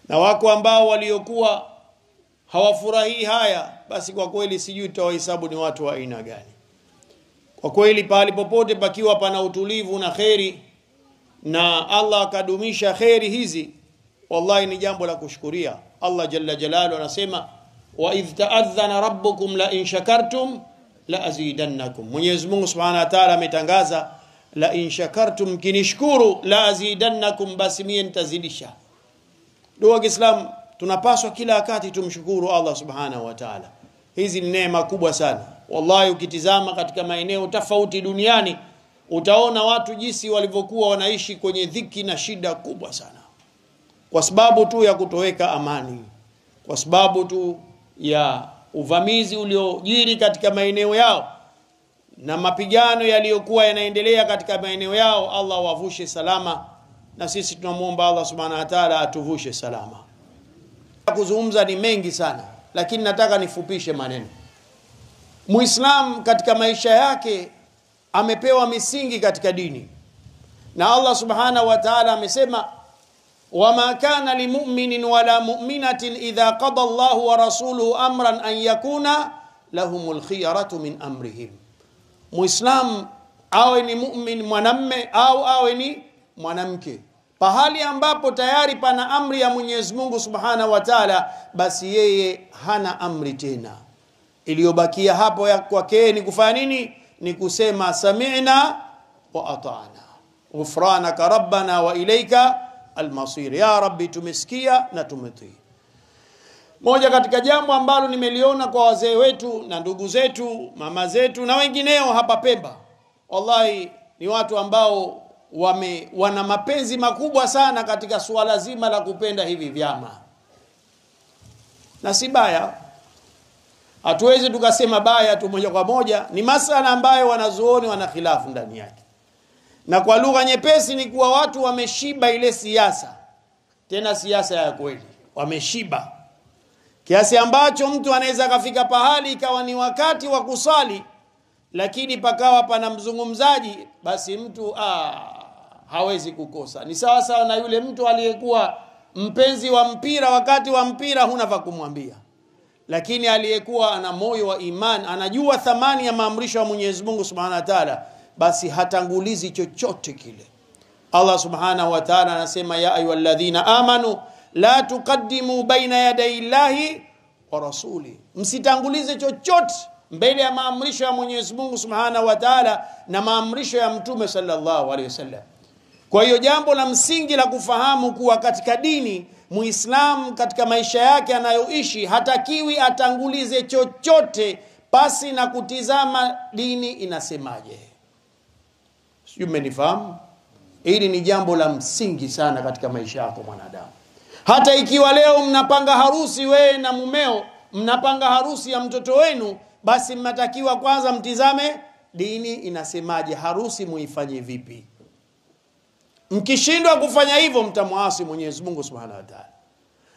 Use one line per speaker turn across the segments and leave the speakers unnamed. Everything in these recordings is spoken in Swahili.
Na wako ambao waliokuwa hawafurahi haya, basi kwa kweli sijui tutawahesabu ni watu wa aina gani. Kwa kweli pahali popote pakiwa pana utulivu na khairi na Allah akadumisha khairi hizi, wallahi ni jambo la kushukuria. Allah jalla jalalu anasema wa idh ta'adhana rabbukum la in shakartum la azidannakum. Mwenyezi Mungu Subhanahu wa Ta'ala ametangaza la in shakartum, kinishkuru la azidannakum, basi mimi nitazidisha. Ndugu Waislamu, tunapaswa kila wakati tumshukuru Allah Subhanahu wa Ta'ala. Hizi ni neema kubwa sana. Wallahi ukitizama katika maeneo tofauti duniani utaona watu jinsi walivyokuwa wanaishi kwenye dhiki na shida kubwa sana, kwa sababu tu ya kutoweka amani, kwa sababu tu ya uvamizi uliojiri katika maeneo yao na mapigano yaliyokuwa yanaendelea katika maeneo yao. Allah wavushe salama, na sisi tunamuomba Allah Subhanahu wa Ta'ala atuvushe salama. Kuzungumza ni mengi sana, lakini nataka nifupishe maneno. Muislam katika maisha yake amepewa misingi katika dini, na Allah Subhanahu wa Ta'ala amesema wama kana limu'minin wala mu'minatin idha qada Allahu wa rasuluhu amran an yakuna lahumul khiyaratu min amrihim. Muislam awe ni mu'min mwanamme au awe ni mwanamke, pahali ambapo tayari pana amri ya Mwenyezi Mungu Subhanahu wa Ta'ala, basi yeye hana amri tena. Iliyobakia hapo ya kwake ni kufanya nini? Ni kusema sami'na wa ata'na ghufranaka rabbana wa ilayka almasir. Ya Rabbi, tumesikia na tumetii. Moja katika jambo ambalo nimeliona kwa wazee wetu na ndugu zetu, mama zetu na wengineo hapa Pemba, wallahi ni watu ambao wana mapenzi makubwa sana katika suala zima la kupenda hivi vyama. Na si baya, hatuwezi tukasema baya tu moja kwa moja, ni masala ambayo wanazuoni wana khilafu ndani yake. Na kwa lugha nyepesi ni kuwa watu wameshiba ile siasa, tena siasa ya kweli, wameshiba kiasi ambacho mtu anaweza kafika pahali ikawa ni wakati wa kusali, lakini pakawa pana mzungumzaji, basi mtu hawezi kukosa. Ni sawa sawa na yule mtu aliyekuwa mpenzi wa mpira, wakati wa mpira huna va kumwambia, lakini aliyekuwa ana moyo wa iman, anajua thamani ya maamrisho ya Mwenyezi Mungu Subhanahu wa Ta'ala, basi hatangulizi chochote kile. Allah Subhanahu wa Ta'ala anasema ya ayyuhalladhina amanu la tuqaddimu baina yaday Allahi wa rasuli, msitangulize chochote mbele ya maamrisho ya Mwenyezi Mungu Subhanahu wa Ta'ala na maamrisho ya Mtume sallallahu alaihi wasallam. Kwa hiyo jambo la msingi la kufahamu kuwa katika dini, Muislam katika maisha yake anayoishi hatakiwi atangulize chochote pasi na kutizama dini inasemaje. Sio, mmenifahamu? Hili ni jambo la msingi sana katika maisha yako mwanadamu. Hata ikiwa leo mnapanga harusi wewe na mumeo, mnapanga harusi ya mtoto wenu, basi mnatakiwa kwanza mtizame dini inasemaje, harusi muifanye vipi. Mkishindwa kufanya hivyo mtamwasi Mwenyezi Mungu Subhanahu wa Ta'ala,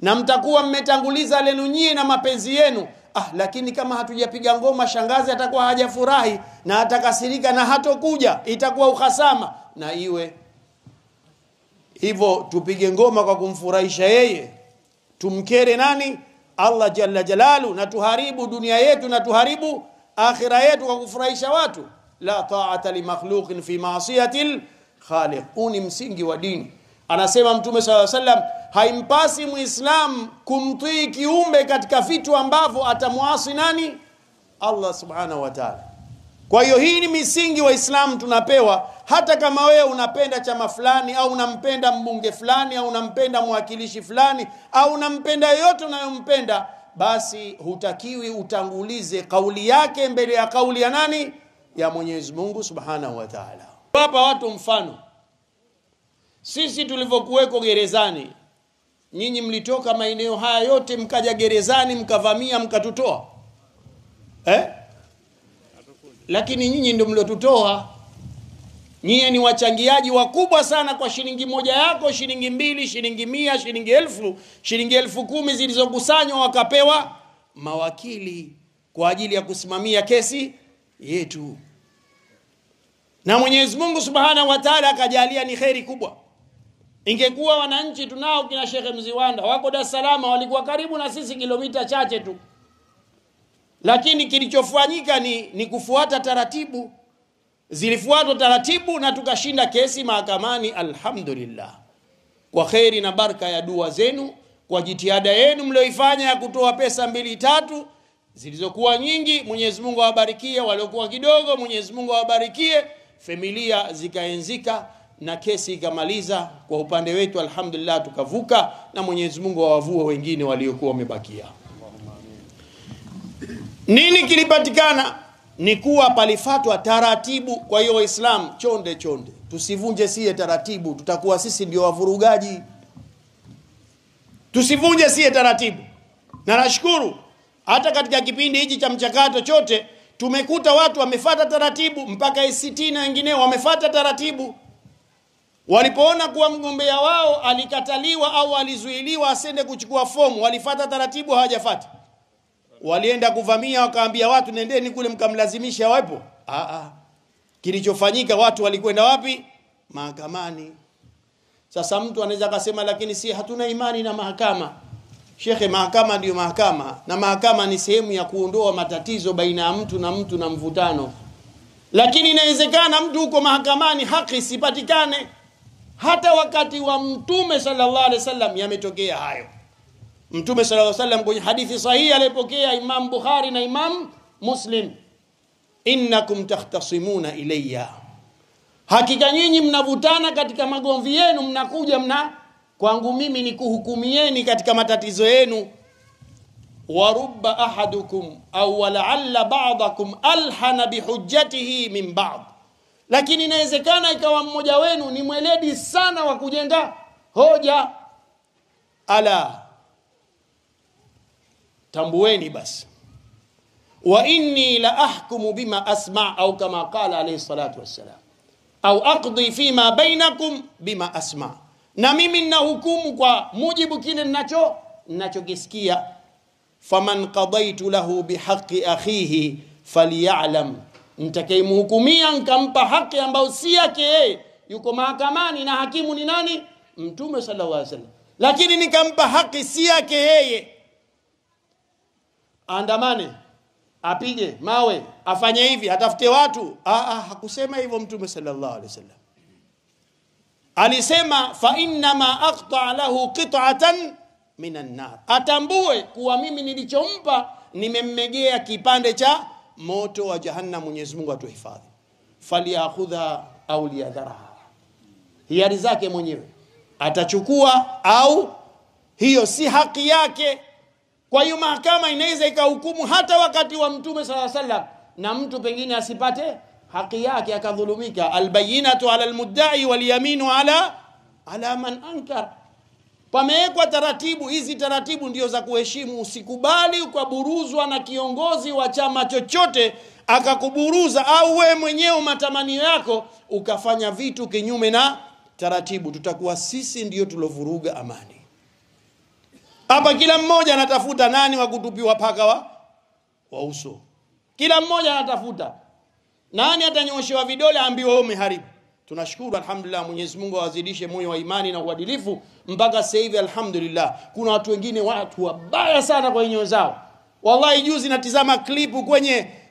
na mtakuwa mmetanguliza lenu nyinyi na mapenzi yenu. Lakini kama hatujapiga ngoma, shangazi atakuwa hajafurahi na atakasirika na hatokuja, itakuwa uhasama. Na iwe hivyo, tupige ngoma kwa kumfurahisha yeye, tumkere nani? Allah jalla jalalu, na tuharibu dunia yetu na tuharibu akhira yetu kwa kufurahisha watu. La ta'ata li makhluqin fi ma'siyatil khaliq. Ni msingi wa dini. Anasema Mtume sallallahu alaihi wasallam, haimpasi Muislam kumtii kiumbe katika vitu ambavyo atamuasi nani? Allah Subhanahu wa Ta'ala. Kwa hiyo hii ni misingi wa Islam tunapewa. Hata kama wewe unapenda chama fulani au unampenda mbunge fulani au unampenda mwakilishi fulani au unampenda yote unayompenda, basi hutakiwi utangulize kauli yake mbele ya kauli ya nani? Ya Mwenyezi Mungu Subhanahu wa Ta'ala. Hapa watu mfano, sisi tulivyokuweko gerezani, nyinyi mlitoka maeneo haya yote mkaja gerezani mkavamia mkatutoa. Lakini nyinyi ndio mliotutoa. Nyinyi ni wachangiaji wakubwa sana kwa shilingi moja yako, shilingi 2, shilingi 100, shilingi 1000, shilingi 10,000 zilizokusanywa wakapewa mawakili kwa ajili ya kusimamia kesi yetu. Na Mwenyezi Mungu Subhanahu wa Ta'ala akajalia ni khairi kubwa. Ingekuwa wananchi tunao kina Sheikh Mziwanda wako Dar es Salaam, walikuwa karibu na sisi kilomita chache tu, lakini kilichofanyika ni kufuata taratibu. Zilifuatwa taratibu na tukashinda kesi mahakamani, alhamdulillah. Kwa khairi na baraka ya dua zenu, kwa jitihada yenu mlioifanya ya kutoa pesa 2-3 zilizokuwa nyingi, Mwenyezi Mungu awabarikie. Waliokuwa kidogo, Mwenyezi Mungu awabarikie. Familia zikaenzika na kesi ikamaliza. Kwa upande wetu alhamdulillah tukavuka, na Mwenyezi Mungu awavue wengine waliokuwa wamebakia. Nini kilipatikana? Ni kuwa palifatwa taratibu. Kwa hiyo Waislamu, chonde tusivunje sie taratibu, tutakuwa sisi ndio wavurugaji. Tusivunje sie taratibu. Na nashukuru hata katika kipindi hiki cha mchakato chote tumekuta watu wamefuata taratibu, mpaka ACT na wengineo wamefuata taratibu. Walipoona kuwa mgombea wao alikataliwa au alizuiliwa asende kuchukua fomu, walifuata taratibu, hawajafuata. Walienda kuvamia, wakaambia watu nendeni kule mkamlazimisha wapo. Kilichofanyika, watu walikwenda wapi? Mahakamani. Sasa mtu anaweza kusema lakini si hatuna imani na mahakama. Shekhe, mahakama ndio mahakama, na mahakama ni sehemu ya kuondoa matatizo baina ya mtu na mvutano. Lakini inawezekana mtu huko mahakamani haki isipatikane. Hata wakati wa Mtume sallallahu alaihi wasallam yametokea hayo. Mtume sallallahu alaihi wasallam kwenye hadithi sahihi alipokea Imam Bukhari na Imam Muslim, innakum takhtasimuna ilayya, hakika nyinyi mnavutana katika magomvi yenu, mnakuja kwangu mimi ni kuhukumieni katika matatizo yenu. Wa rubba ahadukum au wala'alla ba'dakum alhana bihujjatihi min ba'd, lakini inawezekana ikawa mmoja wenu ni mweledi sana wa kujenga hoja. Ala, tambueni basi, wa inni la ahkumu bima asma', au kama qala alayhi salatu wassalam, au aqdi fima bainakum bima asma', na mimi ninahukumu kwa mujibu kile ninachokisikia. Faman qadaitu lahu bihaqqi akhihi falyalam, nitakayemhukumia nikampa haki ambayo si yake yeye, yuko mahakamani na hakimu ni nani? Mtume sallallahu alaihi wasallam, lakini nikampa haki si yake yeye, andamane, apige mawe, afanye hivi, atafute watu. Hakusema hivyo Mtume sallallahu alaihi wasallam. Alisema fa inna ma aqta lahu qit'atan minan nar, atambue kuwa mimi nilichompa nimemmegea kipande cha moto wa jahannam. Mwenyezi Mungu atuhifadhi. Faliakhudha au liyadharaha, hiari zake mwenyewe, atachukua au hiyo si haki yake. Kwa hiyo mahakama inaweza ikahukumu hata wakati wa Mtume sallallahu alaihi wasallam, na mtu pengine asipate haki yake akadhulumika. Albayinatu ala almudda'i walyaminu ala man ankar. Pamewekwa taratibu. Hizi taratibu ndio za kuheshimu. Usikubali ukaburuzwa na kiongozi wa chama chochote akakuburuza, au wewe mwenyewe matamanio yako ukafanya vitu kinyume na taratibu. Tutakuwa sisi ndio tulovuruga amani. Hapa kila mmoja anatafuta nani wa kutupiwa paka wa uso. Kila mmoja anatafuta nani atanyoshewa vidole ambiwe wewe umeharibu. Tunashukuru alhamdulillah, Mwenyezi Mungu awazidishe moyo wa imani na uadilifu mpaka sasa hivi alhamdulillah. Kuna watu wengine watu wabaya sana kwa nyoyo zao. Wallahi juzi natizama klipu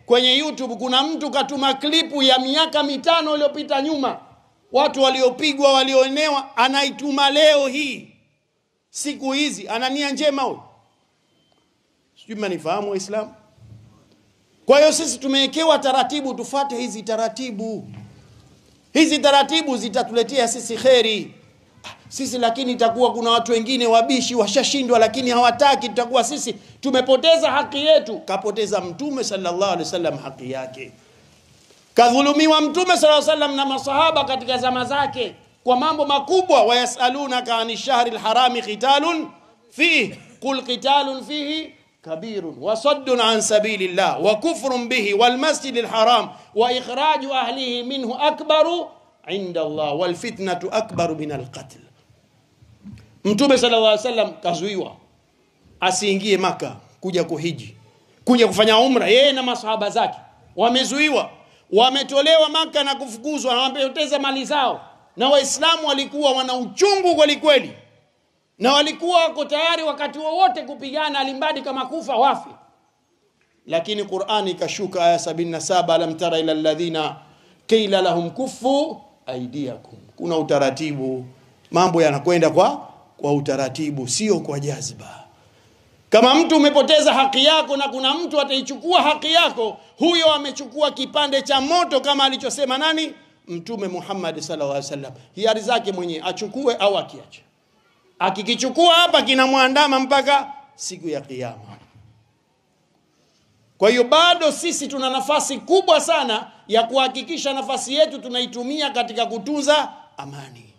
kwenye YouTube, kuna mtu katuma klipu ya miaka 5 iliyopita nyuma, watu waliopigwa, walioenewa, anaituma leo hii siku hizi. Anania njema huyo? Sijui mnifahamu Waislamu. Kwa hiyo sisi tumewekewa taratibu, tufuate hizi taratibu. Hizi taratibu zitatuletea sisi kheri. Sisi lakini itakuwa kuna watu wengine wabishi washashindwa lakini hawataki, tutakuwa sisi tumepoteza haki yetu. Kapoteza Mtume sallallahu alaihi wasallam haki yake. Kadhulumiwa Mtume sallallahu alaihi wasallam na masahaba katika zama zake kwa mambo makubwa. Wayasalunaka anishahri alharami qitalun fihi qul qitalun fihi kabirun wa saddun an sabilillah wa kufrun bihi wal masjidil haram wa ikhraju ahlihi minhu akbaru inda Allah wal fitnatu akbaru min al qatl. Mtume sallallahu alaihi wasallam kazuiwa asiingie Maka kuja kuhiji, kuja kufanya umra. Yeye na masahaba zake wamezuiwa, wametolewa Maka na kufukuzwa na wamepoteza mali zao. na Waislamu walikuwa wana uchungu kweli kweli, na walikuwa wako tayari wakati wowote kupigana, alimbadi kama kufa wafi. Lakini Qur'ani ikashuka aya 77, alam tara ila alladhina qila lahum kuffu aydiyakum. Kuna utaratibu, mambo yanakwenda kwa utaratibu, sio kwa jazba. Kama mtu umepoteza haki yako na kuna mtu ataichukua haki yako, huyo amechukua kipande cha moto, kama alichosema nani? Mtume Muhammad sallallahu alaihi wasallam. Hiari zake mwenyewe, achukue au akiache. Akikichukua hapa kinamwandama mpaka siku ya kiyama. Kwa hiyo bado sisi tuna nafasi kubwa sana ya kuhakikisha nafasi yetu tunaitumia katika kutunza amani.